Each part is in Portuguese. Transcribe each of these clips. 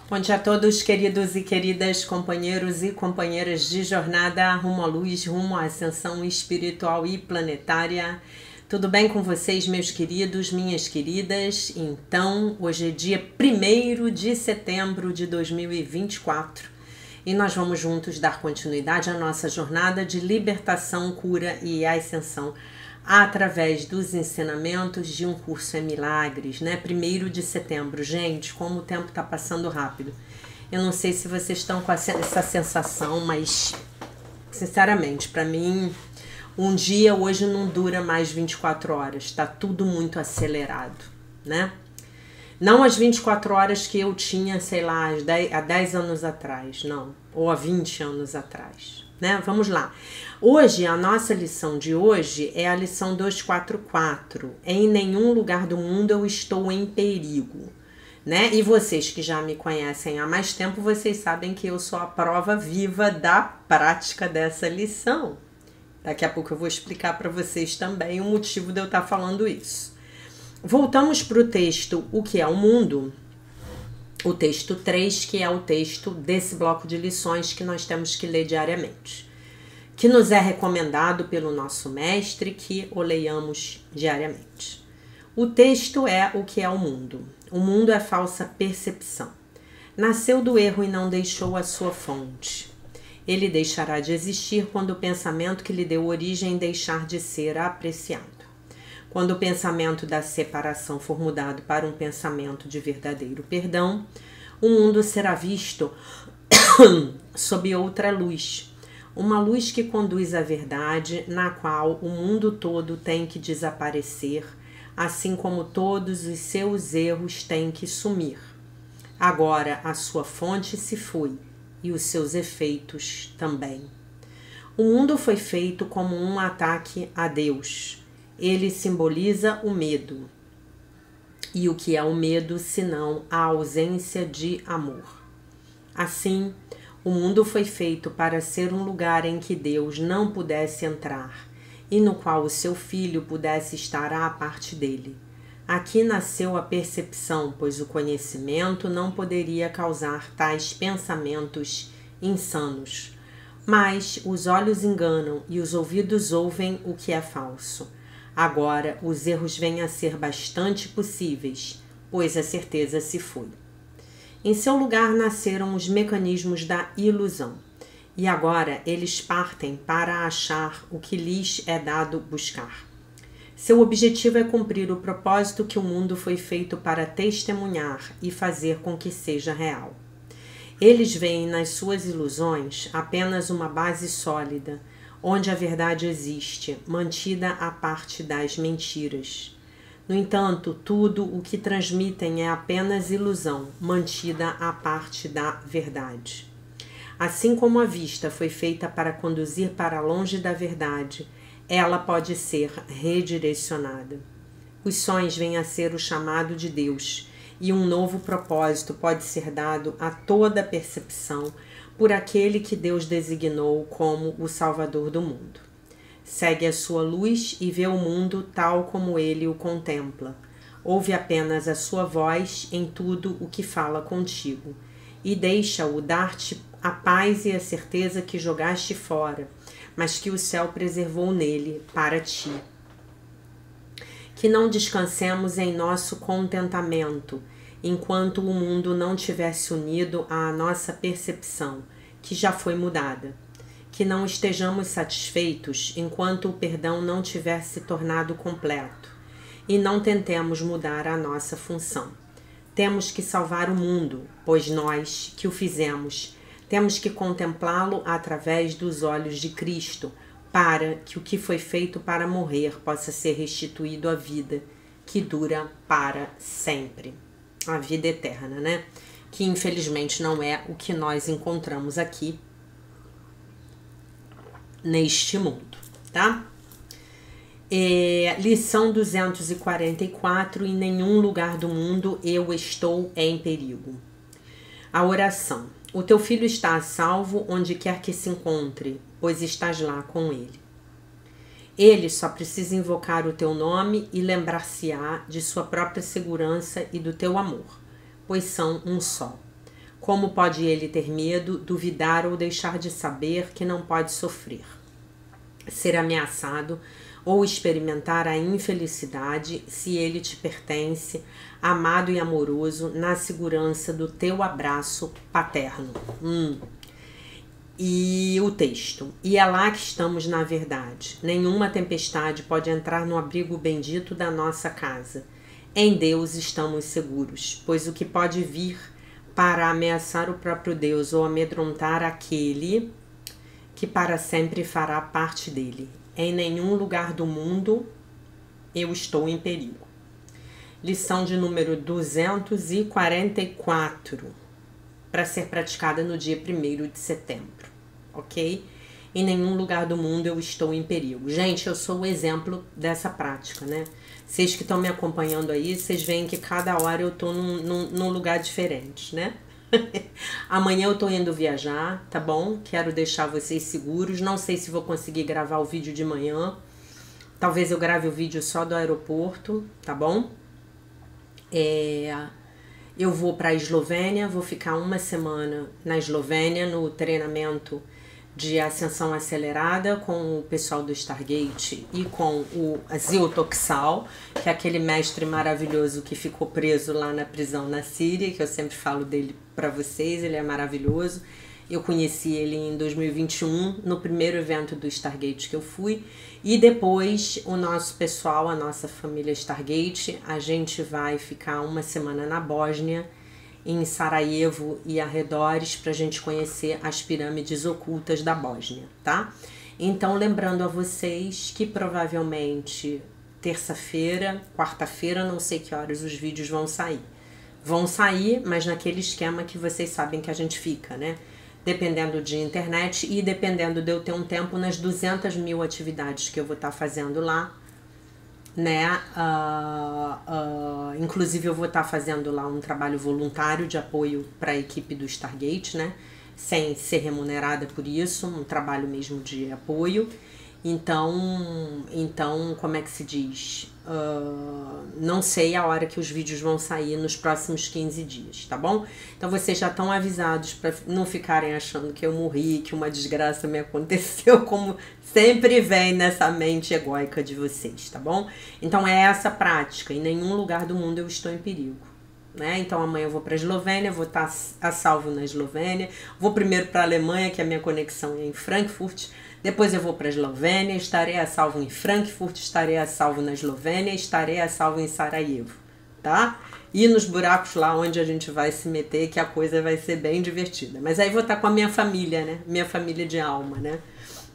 Bom dia a todos, queridos e queridas companheiros e companheiras de jornada rumo à luz, rumo à ascensão espiritual e planetária. Tudo bem com vocês, meus queridos, minhas queridas? Então, hoje é dia 1º de setembro de 2024 e nós vamos juntos dar continuidade à nossa jornada de libertação, cura e ascensão através dos ensinamentos de um curso em milagres, né? 1º de setembro. Gente, como o tempo tá passando rápido. Eu não sei se vocês estão com essa sensação, mas sinceramente, para mim, um dia hoje não dura mais 24 horas. Tá tudo muito acelerado, né? Não as 24 horas que eu tinha, sei lá, há 10 anos atrás, não. Ou há 20 anos atrás, né? Vamos lá. Hoje, a nossa lição de hoje é a lição 244. Em nenhum lugar do mundo eu estou em perigo, né? E vocês que já me conhecem há mais tempo, vocês sabem que eu sou a prova viva da prática dessa lição. Daqui a pouco eu vou explicar para vocês também o motivo de eu estar falando isso. Voltamos para o texto O que é o Mundo, o texto 3, que é o texto desse bloco de lições que nós temos que ler diariamente, que nos é recomendado pelo nosso mestre que o leiamos diariamente. O texto é O que é o mundo. O mundo é falsa percepção. Nasceu do erro e não deixou a sua fonte. Ele deixará de existir quando o pensamento que lhe deu origem deixar de ser apreciado. Quando o pensamento da separação for mudado para um pensamento de verdadeiro perdão, o mundo será visto sob outra luz. Uma luz que conduz à verdade, na qual o mundo todo tem que desaparecer, assim como todos os seus erros têm que sumir. Agora a sua fonte se foi, e os seus efeitos também. O mundo foi feito como um ataque a Deus. Ele simboliza o medo. E o que é o medo, senão a ausência de amor? Assim, o mundo foi feito para ser um lugar em que Deus não pudesse entrar e no qual o seu filho pudesse estar à parte dele. Aqui nasceu a percepção, pois o conhecimento não poderia causar tais pensamentos insanos. Mas os olhos enganam e os ouvidos ouvem o que é falso. Agora, os erros vêm a ser bastante possíveis, pois a certeza se foi. Em seu lugar nasceram os mecanismos da ilusão, e agora eles partem para achar o que lhes é dado buscar. Seu objetivo é cumprir o propósito que o mundo foi feito para testemunhar e fazer com que seja real. Eles veem nas suas ilusões apenas uma base sólida, onde a verdade existe, mantida à parte das mentiras. No entanto, tudo o que transmitem é apenas ilusão, mantida à parte da verdade. Assim como a vista foi feita para conduzir para longe da verdade, ela pode ser redirecionada. Os sonhos vêm a ser o chamado de Deus, e um novo propósito pode ser dado a toda percepção por aquele que Deus designou como o Salvador do mundo. Segue a sua luz e vê o mundo tal como ele o contempla. Ouve apenas a sua voz em tudo o que fala contigo, e deixa-o dar-te a paz e a certeza que jogaste fora, mas que o céu preservou nele para ti. Que não descansemos em nosso contentamento, enquanto o mundo não tivesse unido à nossa percepção, que já foi mudada. Que não estejamos satisfeitos enquanto o perdão não tiver se tornado completo, e não tentemos mudar a nossa função. Temos que salvar o mundo, pois nós, que o fizemos, temos que contemplá-lo através dos olhos de Cristo, para que o que foi feito para morrer possa ser restituído à vida, que dura para sempre. A vida eterna, né? Que infelizmente não é o que nós encontramos aqui neste mundo, tá? Lição 244. Em nenhum lugar do mundo eu estou em perigo. A oração. O teu filho está a salvo onde quer que se encontre, pois estás lá com ele. Ele só precisa invocar o teu nome e lembrar-se-á de sua própria segurança e do teu amor, pois são um só. Como pode ele ter medo, duvidar ou deixar de saber que não pode sofrer, ser ameaçado ou experimentar a infelicidade se ele te pertence, amado e amoroso, na segurança do teu abraço paterno? E o texto: e é lá que estamos na verdade. Nenhuma tempestade pode entrar no abrigo bendito da nossa casa. Em Deus estamos seguros, pois o que pode vir para ameaçar o próprio Deus ou amedrontar aquele que para sempre fará parte dele? Em nenhum lugar do mundo eu estou em perigo. Lição de número 244, para ser praticada no dia 1º de setembro, ok? Em nenhum lugar do mundo eu estou em perigo. Gente, eu sou o exemplo dessa prática, né? Vocês que estão me acompanhando aí, vocês veem que cada hora eu tô num lugar diferente, né? Amanhã eu tô indo viajar, tá bom? Quero deixar vocês seguros. Não sei se vou conseguir gravar o vídeo de manhã. Talvez eu grave o vídeo só do aeroporto, tá bom? Eu vou para a Eslovênia, vou ficar uma semana na Eslovênia no treinamento de ascensão acelerada com o pessoal do Stargate e com o Azil Toxal, que é aquele mestre maravilhoso que ficou preso lá na prisão na Síria, que eu sempre falo dele para vocês, ele é maravilhoso. Eu conheci ele em 2021, no primeiro evento do Stargate que eu fui, e depois o nosso pessoal, a nossa família Stargate, a gente vai ficar uma semana na Bósnia, em Sarajevo e arredores, para a gente conhecer as pirâmides ocultas da Bósnia, tá? Então, lembrando a vocês que provavelmente terça-feira, quarta-feira, não sei que horas os vídeos vão sair. Vão sair, mas naquele esquema que vocês sabem que a gente fica, né? Dependendo de internet e dependendo de eu ter um tempo nas 200 mil atividades que eu vou estar fazendo lá, né? Inclusive eu vou estar fazendo lá um trabalho voluntário de apoio para a equipe do Stargate, né? Sem ser remunerada por isso, um trabalho mesmo de apoio. Então, como é que se diz? Não sei a hora que os vídeos vão sair nos próximos 15 dias, tá bom? Então vocês já estão avisados para não ficarem achando que eu morri, que uma desgraça me aconteceu, como sempre vem nessa mente egóica de vocês, tá bom? Então é essa prática, em nenhum lugar do mundo eu estou em perigo, né? Então amanhã eu vou para a Eslovênia, vou estar a salvo na Eslovênia, vou primeiro para a Alemanha, que a minha conexão é em Frankfurt. Depois eu vou para a Eslovênia, estarei a salvo em Frankfurt, estarei a salvo na Eslovênia, estarei a salvo em Sarajevo, tá? E nos buracos lá onde a gente vai se meter, que a coisa vai ser bem divertida. Mas aí vou estar com a minha família, né? Minha família de alma, né?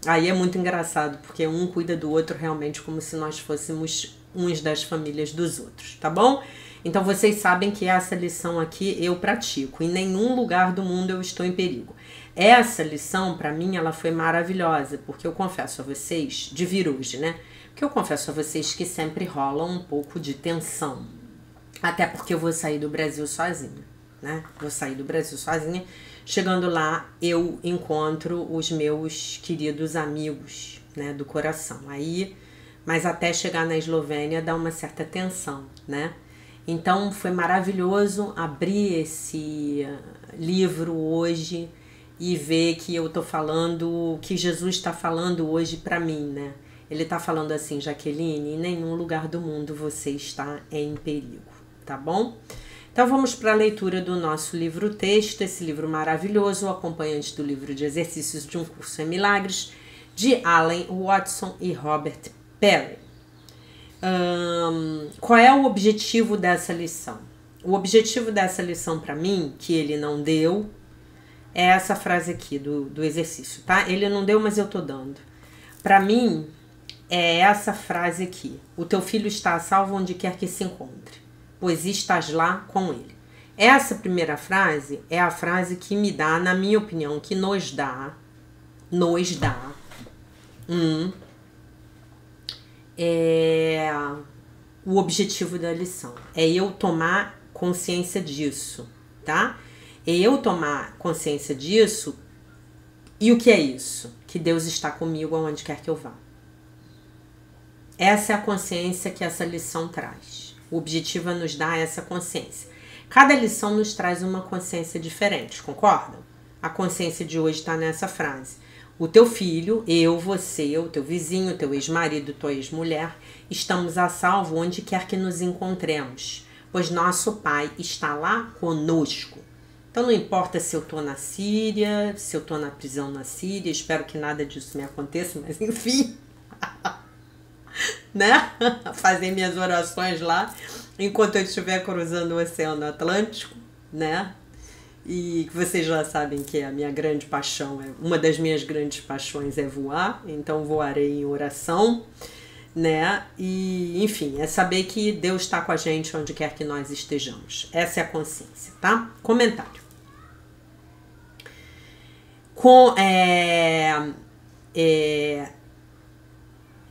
Aí é muito engraçado, porque um cuida do outro realmente como se nós fôssemos uns das famílias dos outros, tá bom? Então vocês sabem que essa lição aqui eu pratico. Em nenhum lugar do mundo eu estou em perigo. Essa lição, para mim, ela foi maravilhosa, porque eu confesso a vocês, de vir hoje, né? Porque eu confesso a vocês que sempre rola um pouco de tensão. Até porque eu vou sair do Brasil sozinha, né? Vou sair do Brasil sozinha. Chegando lá, eu encontro os meus queridos amigos, né, do coração. Aí, mas até chegar na Eslovênia dá uma certa tensão, né? Então, foi maravilhoso abrir esse livro hoje e ver que eu tô falando, que Jesus está falando hoje para mim, né? Ele tá falando assim: Jaqueline, em nenhum lugar do mundo você está em perigo, tá bom? Então vamos para a leitura do nosso livro-texto, esse livro maravilhoso, o acompanhante do livro de exercícios de um curso em milagres, de Allen Watson e Robert Perry. Qual é o objetivo dessa lição? O objetivo dessa lição para mim, que ele não deu, é essa frase aqui do exercício, tá? Ele não deu, mas eu tô dando. Para mim, é essa frase aqui: o teu filho está a salvo onde quer que se encontre, pois estás lá com ele. Essa primeira frase é a frase que me dá, na minha opinião, que nos dá o objetivo da lição. É eu tomar consciência disso, tá? É eu tomar consciência disso. E o que é isso? Que Deus está comigo aonde quer que eu vá. Essa é a consciência que essa lição traz. O objetivo é nos dar essa consciência. Cada lição nos traz uma consciência diferente, concordam? A consciência de hoje está nessa frase. O teu filho, eu, você, o teu vizinho, o teu ex-marido, tua ex-mulher, estamos a salvo onde quer que nos encontremos, pois nosso Pai está lá conosco. Então não importa se eu estou na Síria, se eu estou na prisão na Síria, espero que nada disso me aconteça, mas enfim, né? Fazer minhas orações lá, enquanto eu estiver cruzando o Oceano Atlântico, né? E vocês já sabem que a minha grande paixão, uma das minhas grandes paixões é voar, então voarei em oração, né? E, enfim, é saber que Deus está com a gente onde quer que nós estejamos. Essa é a consciência, tá? Comentário.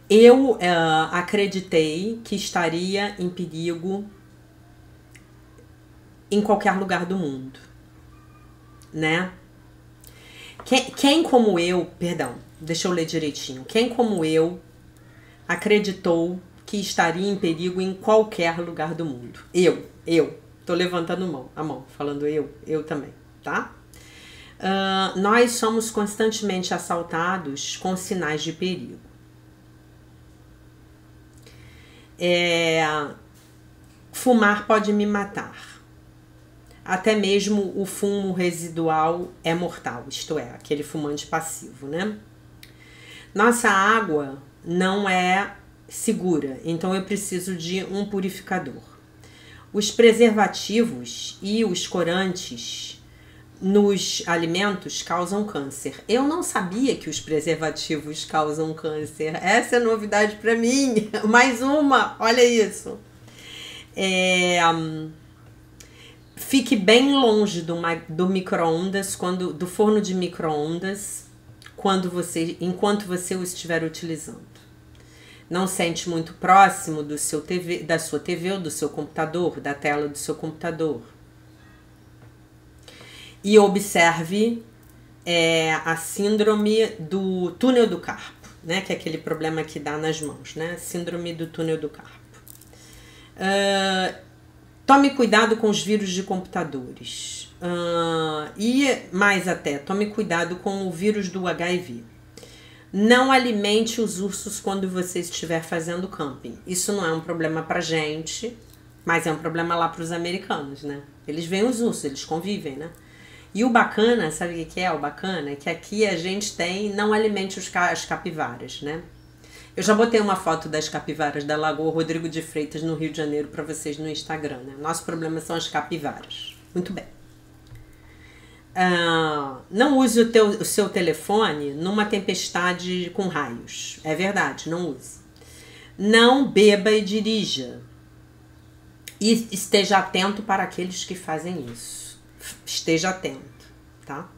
Eu acreditei que estaria em perigo em qualquer lugar do mundo, né? Quem como eu, perdão, deixa eu ler direitinho. Quem como eu acreditou que estaria em perigo em qualquer lugar do mundo? Eu. Tô levantando a mão, falando eu também, tá? Nós somos constantemente assaltados com sinais de perigo. Fumar pode me matar. Até mesmo o fumo residual é mortal, isto é, aquele fumante passivo, né? Nossa água não é segura, então eu preciso de um purificador. Os preservativos e os corantes nos alimentos causam câncer. Eu não sabia que os preservativos causam câncer. Essa é novidade para mim. Mais uma, olha isso. Fique bem longe do micro-ondas, do forno de micro-ondas, enquanto você o estiver utilizando. Não sente muito próximo da sua TV ou do seu computador, da tela do seu computador. E observe a síndrome do túnel do carpo, né? Que é aquele problema que dá nas mãos, né? Síndrome do túnel do carpo. Tome cuidado com os vírus de computadores. E mais até, tome cuidado com o vírus do HIV. Não alimente os ursos quando você estiver fazendo camping. Isso não é um problema pra gente, mas é um problema lá pros americanos, né? Eles veem os ursos, eles convivem, né? E o bacana, sabe o que é o bacana? É que aqui a gente tem, não alimente as capivaras, né? Eu já botei uma foto das capivaras da Lagoa Rodrigo de Freitas, no Rio de Janeiro, para vocês no Instagram, né? Nosso problema são as capivaras. Muito bem. Não use o seu telefone numa tempestade com raios. É verdade, não use. Não beba e dirija. E esteja atento para aqueles que fazem isso. Esteja atento, tá?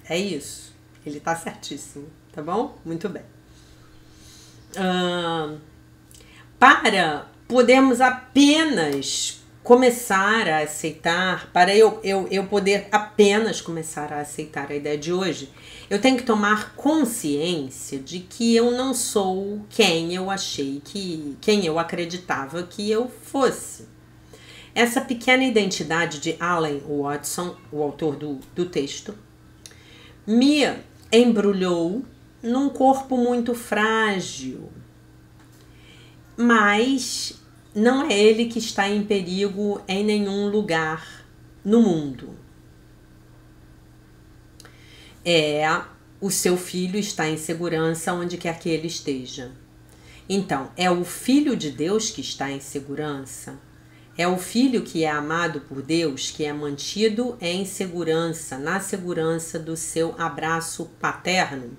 É isso. Ele tá certíssimo, tá bom? Muito bem. Para podermos apenas começar a aceitar, para eu poder apenas começar a aceitar a ideia de hoje, eu tenho que tomar consciência de que eu não sou quem eu acreditava que eu fosse. Essa pequena identidade de Alan Watson, o autor do texto, me embrulhou num corpo muito frágil, mas não é ele que está em perigo em nenhum lugar no mundo. O seu filho está em segurança onde quer que ele esteja. Então, é o Filho de Deus que está em segurança? É o filho que é amado por Deus, que é mantido em segurança, na segurança do seu abraço paterno?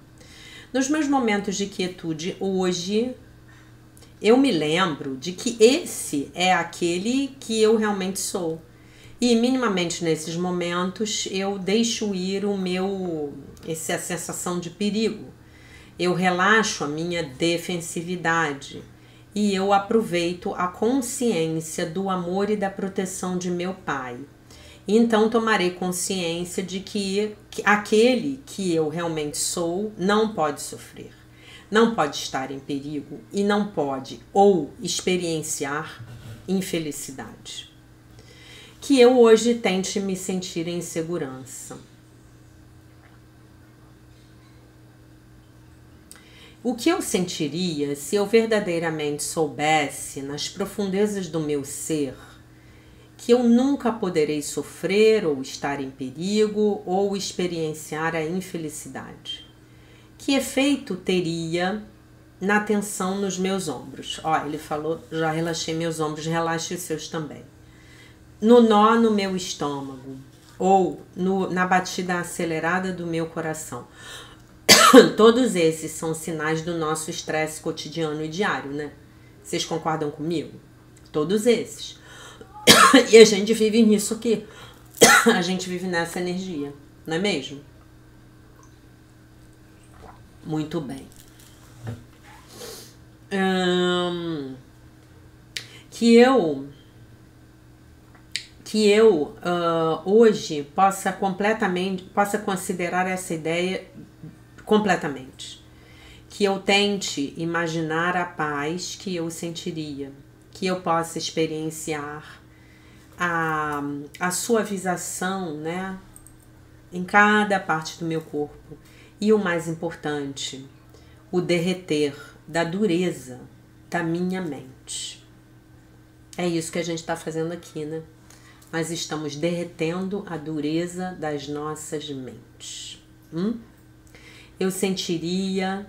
Nos meus momentos de quietude hoje, eu me lembro de que esse é aquele que eu realmente sou. E minimamente nesses momentos eu deixo ir essa sensação de perigo. Eu relaxo a minha defensividade e eu aproveito a consciência do amor e da proteção de meu Pai. Então tomarei consciência de que aquele que eu realmente sou não pode sofrer, não pode estar em perigo e não pode ou experienciar infelicidade. que eu hoje tente me sentir em segurança. O que eu sentiria se eu verdadeiramente soubesse, nas profundezas do meu ser, que eu nunca poderei sofrer ou estar em perigo ou experienciar a infelicidade? Que efeito teria na tensão nos meus ombros? Ó, ele falou, já relaxei meus ombros, relaxe os seus também. No nó no meu estômago ou na batida acelerada do meu coração. Todos esses são sinais do nosso estresse cotidiano e diário, né? Vocês concordam comigo? Todos esses. E a gente vive nisso aqui. A gente vive nessa energia, não é mesmo? Muito bem. Que eu hoje possa considerar essa ideia completamente. Que eu tente imaginar a paz que eu sentiria. Que eu possa experienciar a suavização, né, em cada parte do meu corpo. E o mais importante, o derreter da dureza da minha mente. É isso que a gente está fazendo aqui, né? Nós estamos derretendo a dureza das nossas mentes. Eu sentiria,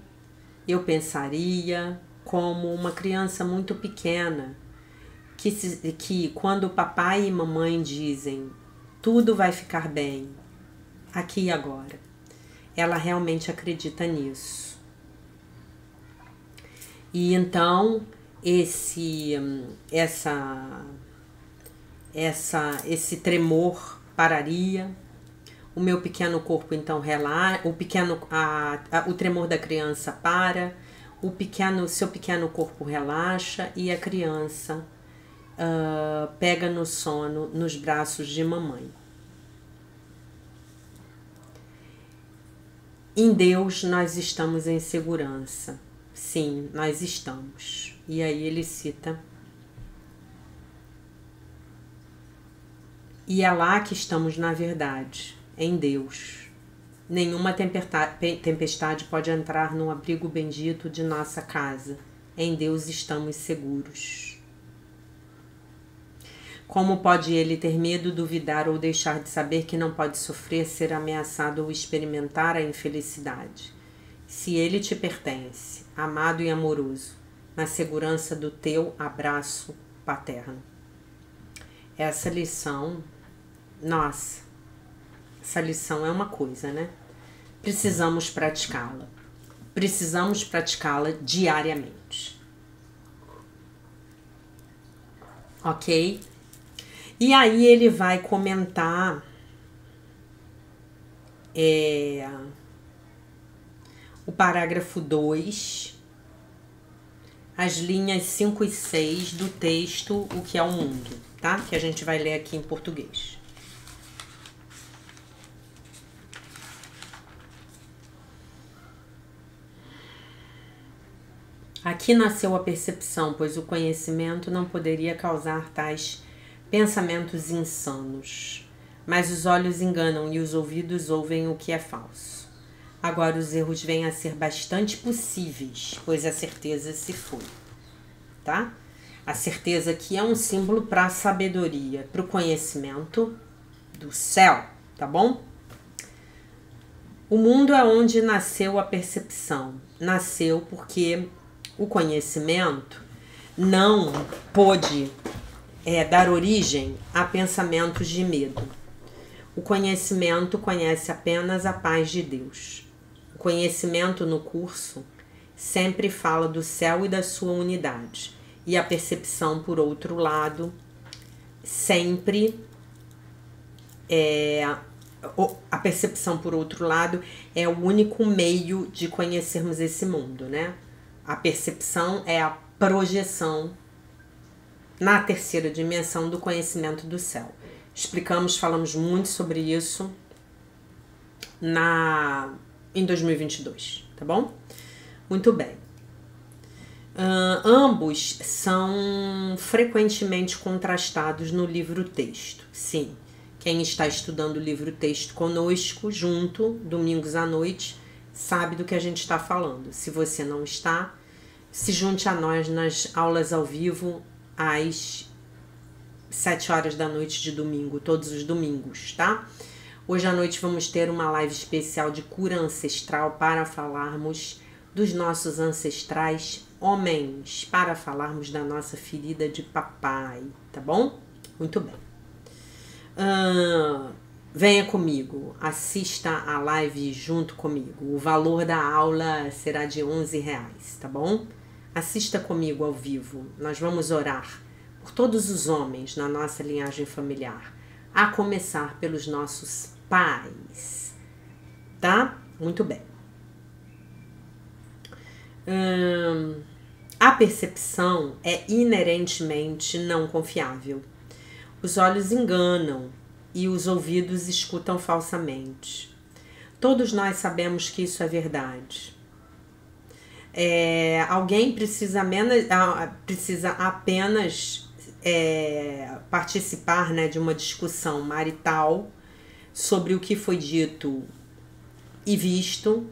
eu pensaria como uma criança muito pequena que quando papai e mamãe dizem tudo vai ficar bem, aqui e agora, ela realmente acredita nisso. E então esse tremor pararia, o meu pequeno corpo então relaxa, o tremor da criança para, seu pequeno corpo relaxa e a criança pega no sono nos braços de mamãe. Em Deus nós estamos em segurança. Sim, nós estamos. E aí ele cita: e é lá que estamos na verdade, em Deus. Nenhuma tempestade pode entrar no abrigo bendito de nossa casa. Em Deus estamos seguros. Como pode ele ter medo, duvidar ou deixar de saber que não pode sofrer, ser ameaçado ou experimentar a infelicidade? Se ele te pertence, amado e amoroso, na segurança do teu abraço paterno. Essa lição, nossa, essa lição é uma coisa, né? Precisamos praticá-la. Precisamos praticá-la diariamente. Ok? E aí ele vai comentar o parágrafo 2, as linhas 5 e 6 do texto O que é o Mundo, tá? Que a gente vai ler aqui em português. Aqui nasceu a percepção, pois o conhecimento não poderia causar tais pensamentos insanos. Mas os olhos enganam e os ouvidos ouvem o que é falso. Agora os erros vêm a ser bastante possíveis, pois a certeza se foi. Tá? A certeza aqui é um símbolo para a sabedoria, para o conhecimento do céu, tá bom? O mundo é onde nasceu a percepção. Nasceu porque o conhecimento não pôde dar origem a pensamentos de medo. O conhecimento conhece apenas a paz de Deus. O conhecimento no curso sempre fala do céu e da sua unidade. E a percepção, por outro lado, sempre a percepção, por outro lado, é o único meio de conhecermos esse mundo, né? A percepção é a projeção na terceira dimensão do conhecimento do céu. Falamos muito sobre isso em 2022, tá bom? Muito bem. Ambos são frequentemente contrastados no livro-texto. Sim, quem está estudando o livro-texto conosco, junto, domingos à noite, sabe do que a gente está falando. Se você não está, se junte a nós nas aulas ao vivo às 7 horas da noite de domingo, todos os domingos, tá? Hoje à noite vamos ter uma live especial de cura ancestral para falarmos dos nossos ancestrais homens, para falarmos da nossa ferida de papai, tá bom? Muito bem. Venha comigo, assista a live junto comigo. O valor da aula será de R$11, tá bom? Assista comigo ao vivo. Nós vamos orar por todos os homens na nossa linhagem familiar, a começar pelos nossos pais, tá? Muito bem. A percepção é inerentemente não confiável. Os olhos enganam e os ouvidos escutam falsamente. Todos nós sabemos que isso é verdade. Alguém precisa apenas participar, né, de uma discussão marital sobre o que foi dito e visto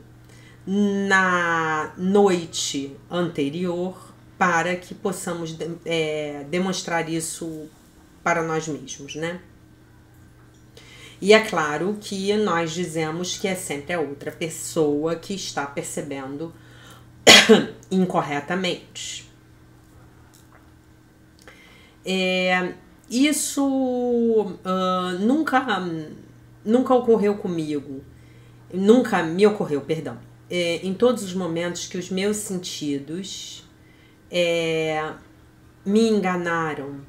na noite anterior para que possamos demonstrar isso para nós mesmos, né? E é claro que nós dizemos que é sempre a outra pessoa que está percebendo incorretamente. Isso nunca ocorreu comigo, nunca me ocorreu, perdão. Em todos os momentos que os meus sentidos me enganaram.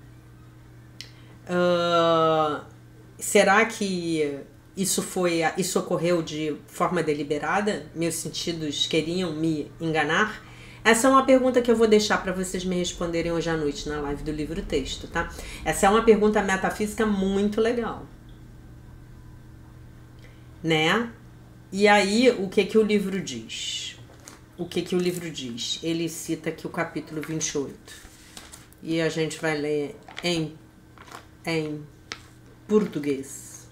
Será que isso ocorreu de forma deliberada? Meus sentidos queriam me enganar? Essa é uma pergunta que eu vou deixar para vocês me responderem hoje à noite na live do livro-texto, tá? Essa é uma pergunta metafísica muito legal, né? E aí, o que o livro diz? O que o livro diz? Ele cita aqui o capítulo 28. E a gente vai ler em português.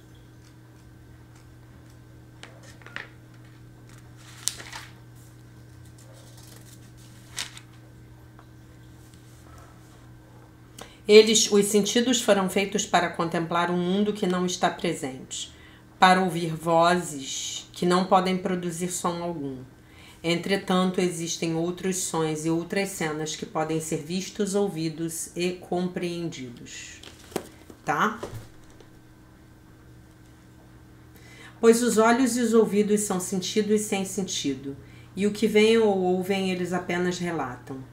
Os sentidos foram feitos para contemplar um mundo que não está presente, para ouvir vozes que não podem produzir som algum. Entretanto, existem outros sons e outras cenas que podem ser vistos, ouvidos e compreendidos. Tá? Pois os olhos e os ouvidos são sentidos sem sentido, e o que veem ou ouvem eles apenas relatam.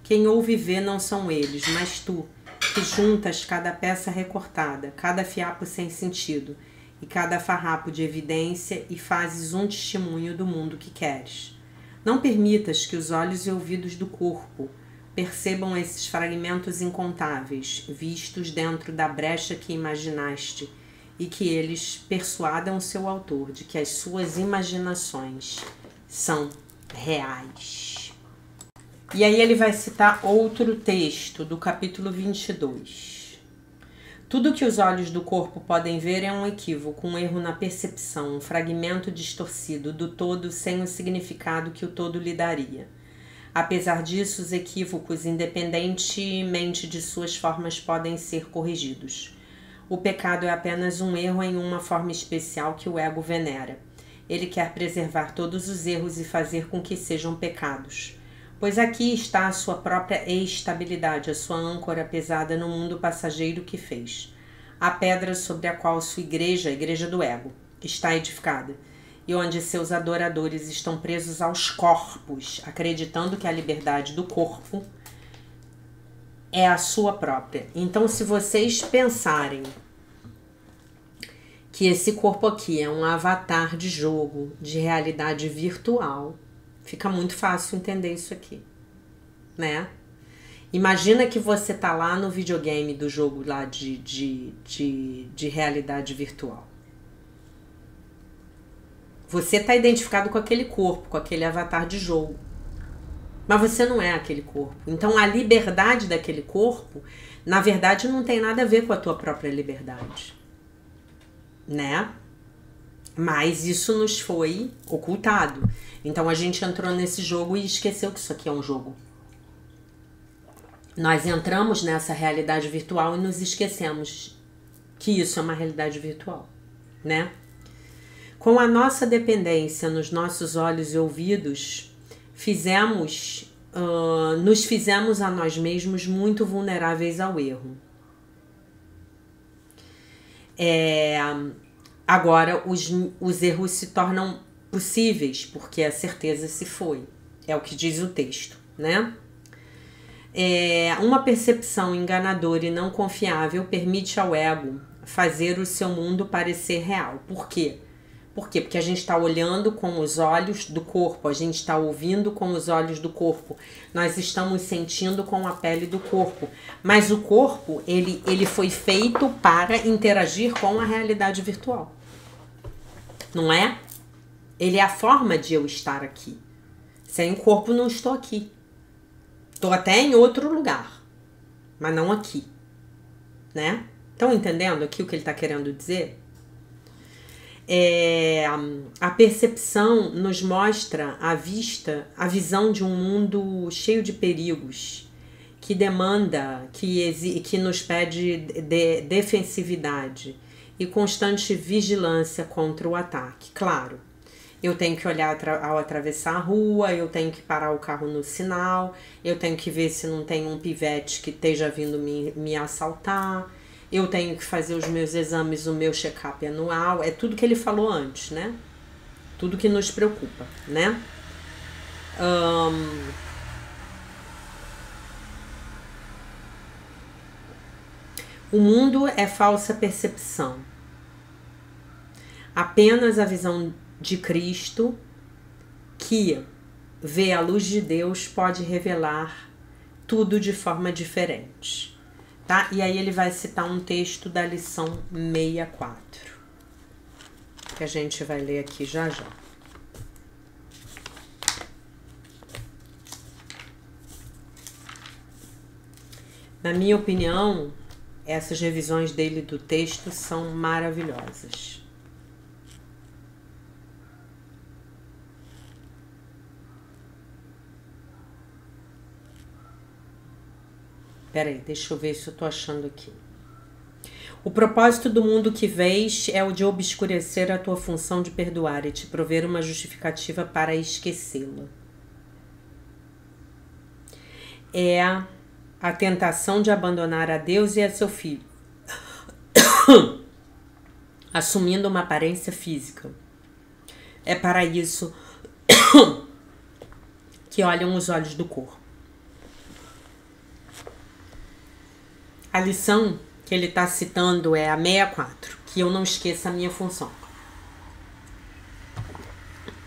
Quem ouve e vê não são eles, mas tu, que juntas cada peça recortada, cada fiapo sem sentido, e cada farrapo de evidência e fazes um testemunho do mundo que queres. Não permitas que os olhos e ouvidos do corpo percebam esses fragmentos incontáveis, vistos dentro da brecha que imaginaste, e que eles persuadam seu autor de que as suas imaginações são reais. E aí ele vai citar outro texto do capítulo 22. Tudo que os olhos do corpo podem ver é um equívoco, um erro na percepção, um fragmento distorcido do todo sem o significado que o todo lhe daria. Apesar disso, os equívocos, independentemente de suas formas, podem ser corrigidos. O pecado é apenas um erro em uma forma especial que o ego venera. Ele quer preservar todos os erros e fazer com que sejam pecados. Pois aqui está a sua própria estabilidade, a sua âncora pesada no mundo passageiro que fez. A pedra sobre a qual sua igreja, a igreja do ego, está edificada, e onde seus adoradores estão presos aos corpos, acreditando que a liberdade do corpo é a sua própria. Então, se vocês pensarem que esse corpo aqui é um avatar de jogo, de realidade virtual, fica muito fácil entender isso aqui, né? Imagina que você tá lá no videogame do jogo lá de realidade virtual. Você tá identificado com aquele corpo, com aquele avatar de jogo. Mas você não é aquele corpo. Então a liberdade daquele corpo, na verdade, não tem nada a ver com a tua própria liberdade, né? Mas isso nos foi ocultado. Então a gente entrou nesse jogo e esqueceu que isso aqui é um jogo. Nós entramos nessa realidade virtual e nos esquecemos que isso é uma realidade virtual, né? Com a nossa dependência nos nossos olhos e ouvidos, nos fizemos a nós mesmos muito vulneráveis ao erro. Agora os erros se tornam possíveis porque a certeza se foi. É o que diz o texto, né? Uma percepção enganadora e não confiável permite ao ego fazer o seu mundo parecer real. Por quê? Por quê? Porque a gente está olhando com os olhos do corpo, a gente está ouvindo com os olhos do corpo, nós estamos sentindo com a pele do corpo. Mas o corpo, ele foi feito para interagir com a realidade virtual. Não é? Ele é a forma de eu estar aqui. Sem o corpo, não estou aqui. Estou até em outro lugar, mas não aqui, né? Estão entendendo aqui o que ele está querendo dizer? A percepção nos mostra a visão de um mundo cheio de perigos, que demanda, que nos pede defensividade e constante vigilância contra o ataque. Claro, eu tenho que olhar ao atravessar a rua, eu tenho que parar o carro no sinal, eu tenho que ver se não tem um pivete que esteja vindo me assaltar, eu tenho que fazer os meus exames, o meu check-up anual, é tudo que ele falou antes, né? Tudo que nos preocupa, né? O mundo é falsa percepção. Apenas a visão de Cristo, que vê a luz de Deus, pode revelar tudo de forma diferente, tá? E aí ele vai citar um texto da lição 64, que a gente vai ler aqui já já. Na minha opinião, essas revisões dele do texto são maravilhosas. Peraí, deixa eu ver se eu tô achando aqui. O propósito do mundo que vês é o de obscurecer a tua função de perdoar e te prover uma justificativa para esquecê-la. É a tentação de abandonar a Deus e a seu filho, assumindo uma aparência física. É para isso que olham os olhos do corpo. A lição que ele está citando é a 64, que eu não esqueça a minha função.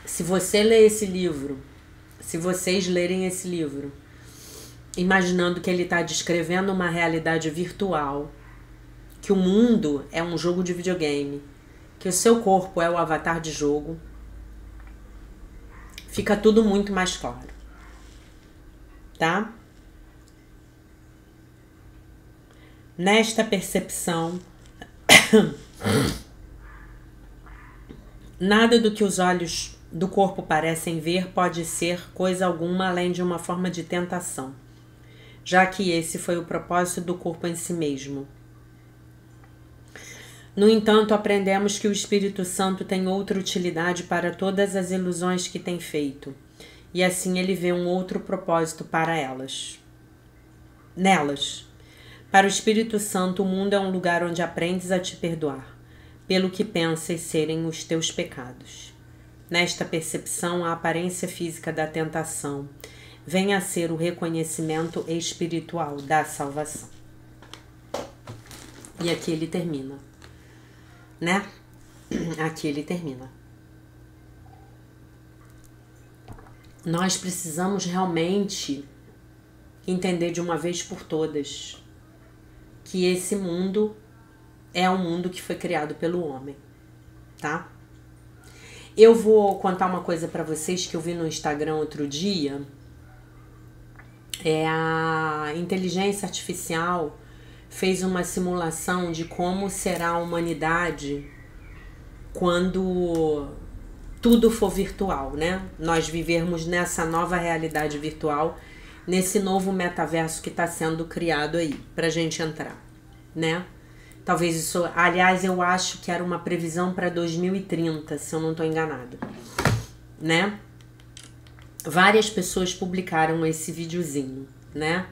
Se você ler esse livro, se vocês lerem esse livro, imaginando que ele está descrevendo uma realidade virtual, que o mundo é um jogo de videogame, que o seu corpo é o avatar de jogo, fica tudo muito mais claro, tá? Nesta percepção, nada do que os olhos do corpo parecem ver pode ser coisa alguma além de uma forma de tentação, já que esse foi o propósito do corpo em si mesmo. No entanto, aprendemos que o Espírito Santo tem outra utilidade para todas as ilusões que tem feito, e assim ele vê um outro propósito para elas. Nelas. Para o Espírito Santo, o mundo é um lugar onde aprendes a te perdoar, pelo que pensas serem os teus pecados. Nesta percepção, a aparência física da tentação vem a ser o reconhecimento espiritual da salvação. E aqui ele termina, né? Aqui ele termina. Nós precisamos realmente entender de uma vez por todas que esse mundo é um mundo que foi criado pelo homem, tá? Eu vou contar uma coisa pra vocês que eu vi no Instagram outro dia, A inteligência artificial fez uma simulação de como será a humanidade quando tudo for virtual, né? Nós vivermos nessa nova realidade virtual, nesse novo metaverso que está sendo criado aí, pra gente entrar, né? Talvez isso, aliás, eu acho que era uma previsão para 2030, se eu não estou enganada, né? Várias pessoas publicaram esse videozinho, né?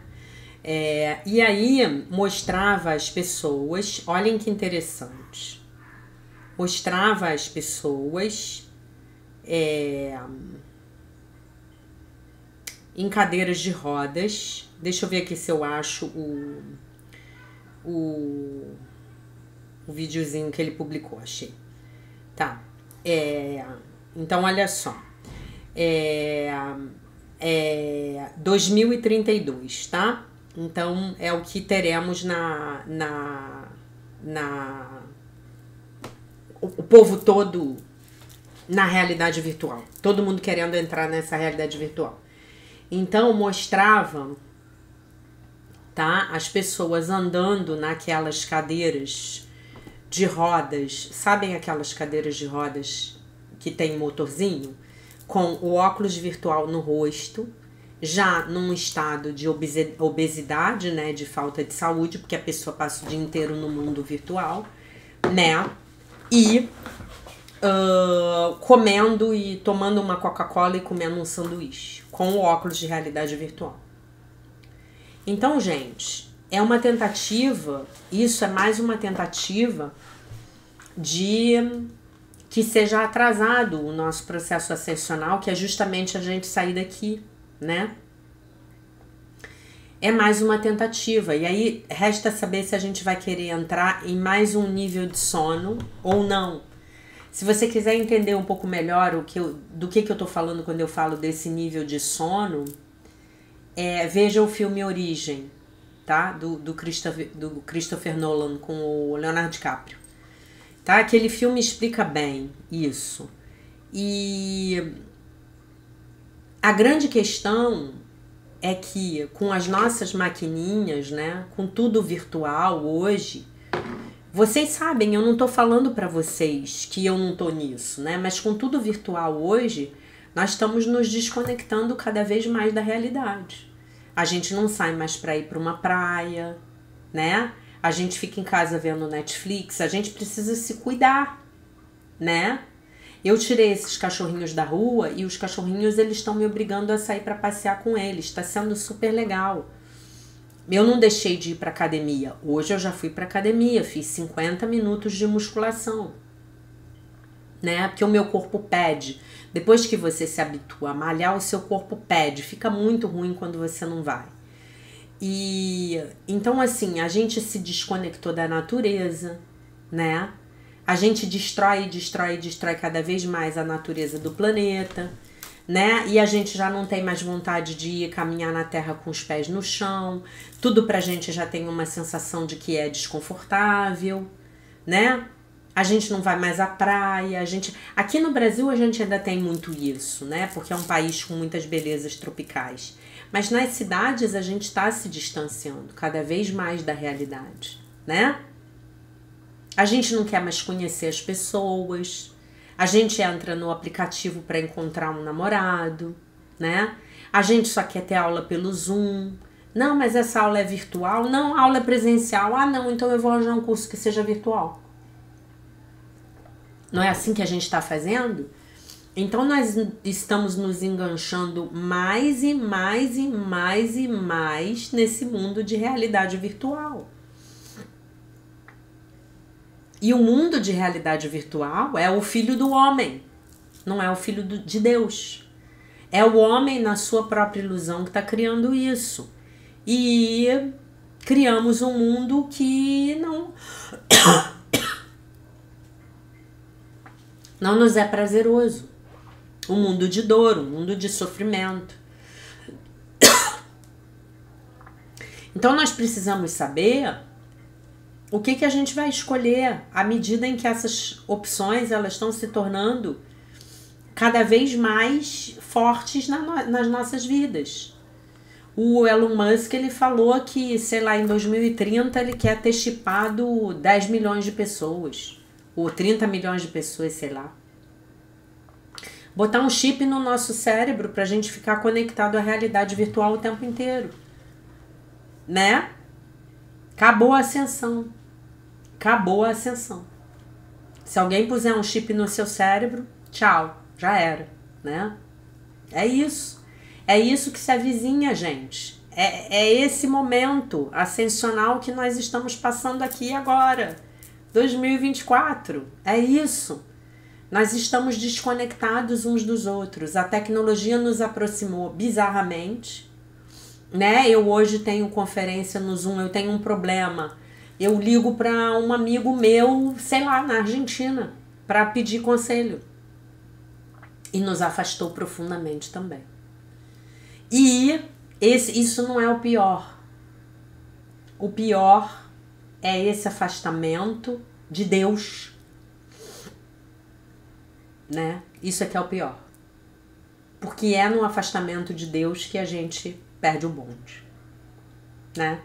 E aí mostrava as pessoas, olhem que interessante, mostrava as pessoas em cadeiras de rodas. Deixa eu ver aqui se eu acho o videozinho que ele publicou, achei. Tá. Então, olha só. 2032, tá? Então, é o que teremos o povo todo na realidade virtual. Todo mundo querendo entrar nessa realidade virtual. Então, mostrava, tá? As pessoas andando naquelas cadeiras de rodas. Sabem aquelas cadeiras de rodas que tem motorzinho? Com o óculos virtual no rosto, já num estado de obesidade, né? De falta de saúde, porque a pessoa passa o dia inteiro no mundo virtual, né? E comendo e tomando uma Coca-Cola e comendo um sanduíche com o óculos de realidade virtual. Então, gente, é uma tentativa, isso é mais uma tentativa de que seja atrasado o nosso processo ascensional, que é justamente a gente sair daqui, né? É mais uma tentativa. E aí resta saber se a gente vai querer entrar em mais um nível de sono ou não. Se você quiser entender um pouco melhor do que eu tô falando quando eu falo desse nível de sono, veja o filme Origem, tá? Do Christopher Nolan com o Leonardo DiCaprio. Tá? Aquele filme explica bem isso. E a grande questão é que com as nossas maquininhas, né, com tudo virtual hoje, vocês sabem, eu não tô falando para vocês que eu não tô nisso, né? Mas com tudo virtual hoje, nós estamos nos desconectando cada vez mais da realidade. A gente não sai mais para ir para uma praia, né? A gente fica em casa vendo Netflix, a gente precisa se cuidar, né? Eu tirei esses cachorrinhos da rua e os cachorrinhos, eles estão me obrigando a sair para passear com eles. Está sendo super legal. Eu não deixei de ir para academia. Hoje eu já fui para academia, fiz 50 minutos de musculação, né? Porque o meu corpo pede. Depois que você se habitua a malhar, o seu corpo pede. Fica muito ruim quando você não vai. E então, assim, a gente se desconectou da natureza, né? A gente destrói cada vez mais a natureza do planeta, né? E a gente já não tem mais vontade de ir caminhar na terra com os pés no chão. Tudo pra gente já tem uma sensação de que é desconfortável, né? A gente não vai mais à praia, aqui no Brasil a gente ainda tem muito isso, né? Porque é um país com muitas belezas tropicais. Mas nas cidades a gente está se distanciando cada vez mais da realidade, né? A gente não quer mais conhecer as pessoas. A gente entra no aplicativo para encontrar um namorado, né? A gente só quer ter aula pelo Zoom. Não, mas essa aula é virtual. Não, a aula é presencial. Ah, não, então eu vou arranjar um curso que seja virtual. Não é assim que a gente está fazendo? Então nós estamos nos enganchando mais e mais e mais e mais nesse mundo de realidade virtual. E o mundo de realidade virtual é o filho do homem, não é o filho de Deus. É o homem na sua própria ilusão que está criando isso. E criamos um mundo que não nos é prazeroso. Um mundo de dor, um mundo de sofrimento. Então nós precisamos saber o que a gente vai escolher à medida em que essas opções elas estão se tornando cada vez mais fortes nas nossas vidas. O Elon Musk, ele falou que, sei lá, em 2030 ele quer ter chipado 10 milhões de pessoas. Ou 30 milhões de pessoas, sei lá. Botar um chip no nosso cérebro pra gente ficar conectado à realidade virtual o tempo inteiro. Né? Acabou a ascensão. Acabou a ascensão. Se alguém puser um chip no seu cérebro, tchau, já era, né? É isso. É isso que se avizinha, gente. É esse momento ascensional que nós estamos passando aqui agora. 2024. É isso. Nós estamos desconectados uns dos outros. A tecnologia nos aproximou bizarramente, né? Eu hoje tenho conferência no Zoom, eu tenho um problema. Eu ligo para um amigo meu, sei lá, na Argentina, para pedir conselho. E nos afastou profundamente também. E isso não é o pior. O pior é esse afastamento de Deus, né? Isso é que é o pior. Porque é no afastamento de Deus que a gente perde o bonde, né?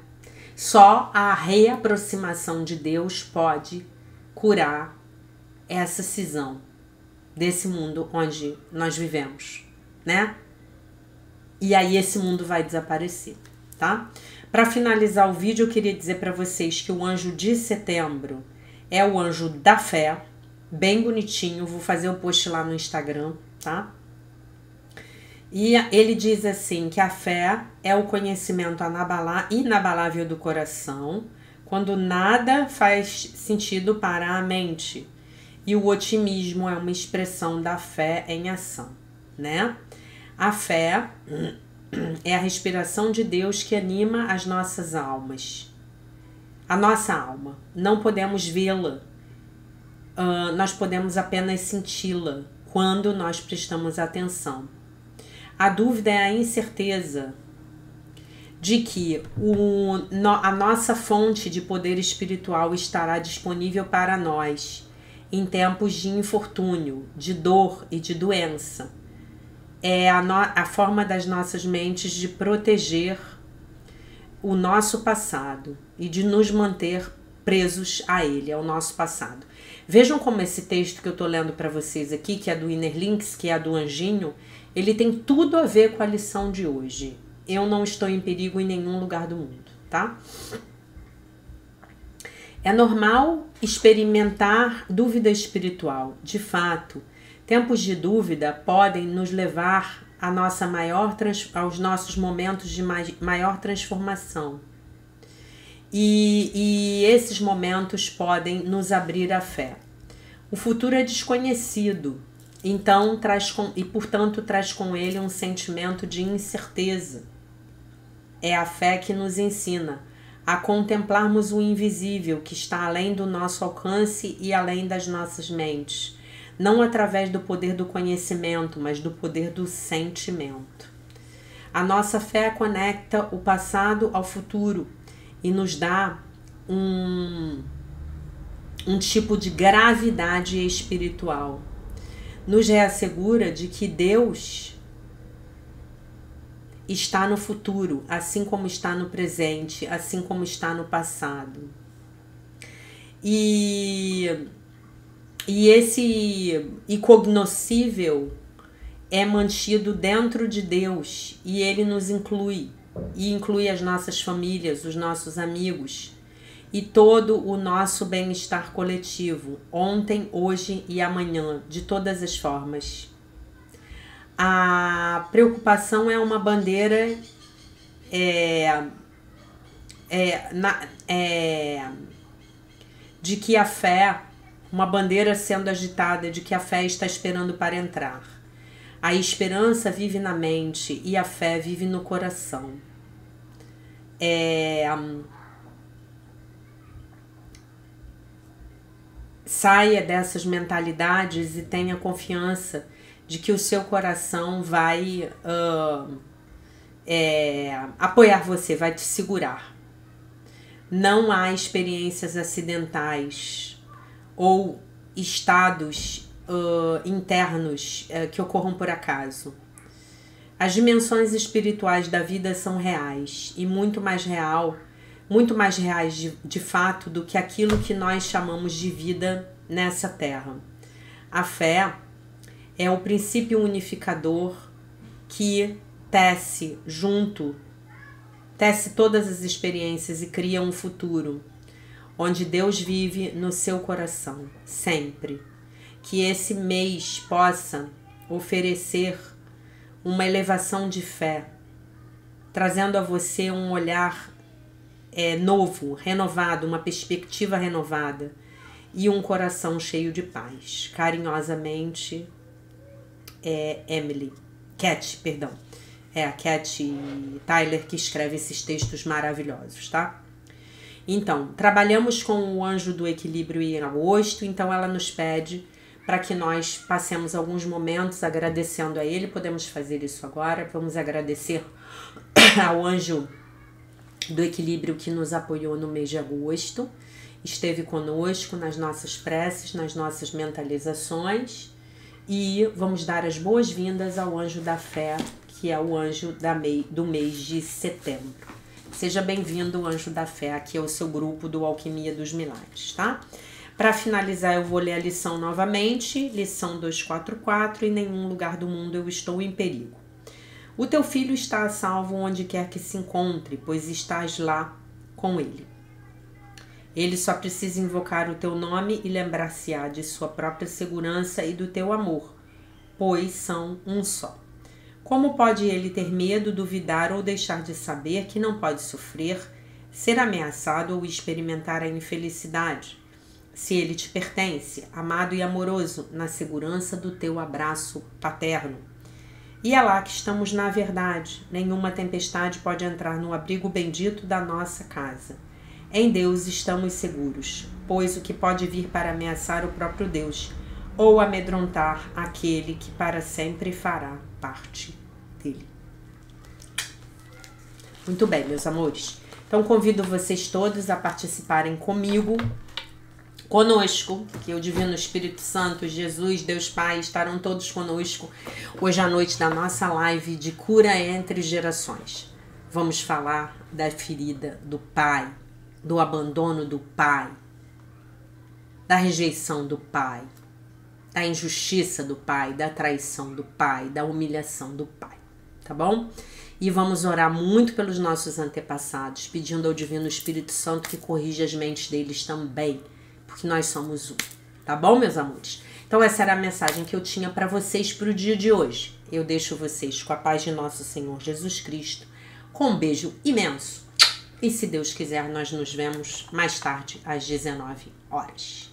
Só a reaproximação de Deus pode curar essa cisão desse mundo onde nós vivemos, né? E aí esse mundo vai desaparecer, tá? Para finalizar o vídeo, eu queria dizer para vocês que o anjo de setembro é o anjo da fé, bem bonitinho, vou fazer o post lá no Instagram, tá? E ele diz assim, que a fé é o conhecimento inabalável do coração, quando nada faz sentido para a mente. E o otimismo é uma expressão da fé em ação, né? A fé é a respiração de Deus que anima as nossas almas. A nossa alma. Não podemos vê-la, nós podemos apenas senti-la quando nós prestamos atenção. A dúvida é a incerteza de que a nossa fonte de poder espiritual estará disponível para nós em tempos de infortúnio, de dor e de doença. É a forma das nossas mentes de proteger o nosso passado e de nos manter presos a ele, ao nosso passado. Vejam como esse texto que eu estou lendo para vocês aqui, que é do Inner Links, que é do Anjinho, ele tem tudo a ver com a lição de hoje. Eu não estou em perigo em nenhum lugar do mundo, tá? É normal experimentar dúvida espiritual. De fato, tempos de dúvida podem nos levar aos nossos momentos de maior transformação. E esses momentos podem nos abrir à fé. O futuro é desconhecido, então portanto traz com ele um sentimento de incerteza. É a fé que nos ensina a contemplarmos o invisível que está além do nosso alcance e além das nossas mentes, não através do poder do conhecimento, mas do poder do sentimento. A nossa fé conecta o passado ao futuro e nos dá um tipo de gravidade espiritual. Nos reassegura de que Deus está no futuro, assim como está no presente, assim como está no passado. E esse incognoscível é mantido dentro de Deus e ele nos inclui, e inclui as nossas famílias, os nossos amigos e todo o nosso bem-estar coletivo, ontem, hoje e amanhã, de todas as formas. A preocupação é uma bandeira de que a fé, uma bandeira sendo agitada de que a fé está esperando para entrar. A esperança vive na mente e a fé vive no coração. Saia dessas mentalidades e tenha confiança de que o seu coração vai apoiar você, vai te segurar. Não há experiências acidentais ou estados internos que ocorram por acaso. As dimensões espirituais da vida são reais e muito mais reais de fato do que aquilo que nós chamamos de vida nessa terra. A fé é o princípio unificador que tece todas as experiências e cria um futuro onde Deus vive no seu coração, sempre. Que esse mês possa oferecer uma elevação de fé, trazendo a você um olhar novo, renovado, uma perspectiva renovada e um coração cheio de paz. Carinhosamente, a Cat Tyler que escreve esses textos maravilhosos, tá? Então, trabalhamos com o anjo do equilíbrio em agosto, então ela nos pede para que nós passemos alguns momentos agradecendo a ele. Podemos fazer isso agora. Vamos agradecer ao anjo do equilíbrio que nos apoiou no mês de agosto, esteve conosco nas nossas preces, nas nossas mentalizações, e vamos dar as boas-vindas ao anjo da fé, que é o anjo do mês de setembro. Seja bem-vindo, anjo da fé, aqui é o seu grupo do Alquimia dos Milagres, tá? Para finalizar, eu vou ler a lição novamente, lição 244, em nenhum lugar do mundo eu estou em perigo. O teu filho está a salvo onde quer que se encontre, pois estás lá com ele. Ele só precisa invocar o teu nome e lembrar-se-á de sua própria segurança e do teu amor, pois são um só. Como pode ele ter medo, duvidar ou deixar de saber que não pode sofrer, ser ameaçado ou experimentar a infelicidade? Se ele te pertence, amado e amoroso, na segurança do teu abraço paterno. E é lá que estamos na verdade. Nenhuma tempestade pode entrar no abrigo bendito da nossa casa. Em Deus estamos seguros, pois o que pode vir para ameaçar o próprio Deus, ou amedrontar aquele que para sempre fará parte dele. Muito bem, meus amores. Então convido vocês todos a participarem conosco, que o Divino Espírito Santo, Jesus, Deus Pai, estarão todos conosco hoje à noite da nossa live de cura entre gerações. Vamos falar da ferida do pai, do abandono do pai, da rejeição do pai, da injustiça do pai, da traição do pai, da humilhação do pai, tá bom? E vamos orar muito pelos nossos antepassados, pedindo ao Divino Espírito Santo que corrija as mentes deles também, porque nós somos um, tá bom, meus amores? Então essa era a mensagem que eu tinha para vocês para o dia de hoje. Eu deixo vocês com a paz de nosso Senhor Jesus Cristo, com um beijo imenso. E se Deus quiser, nós nos vemos mais tarde, às 19 horas.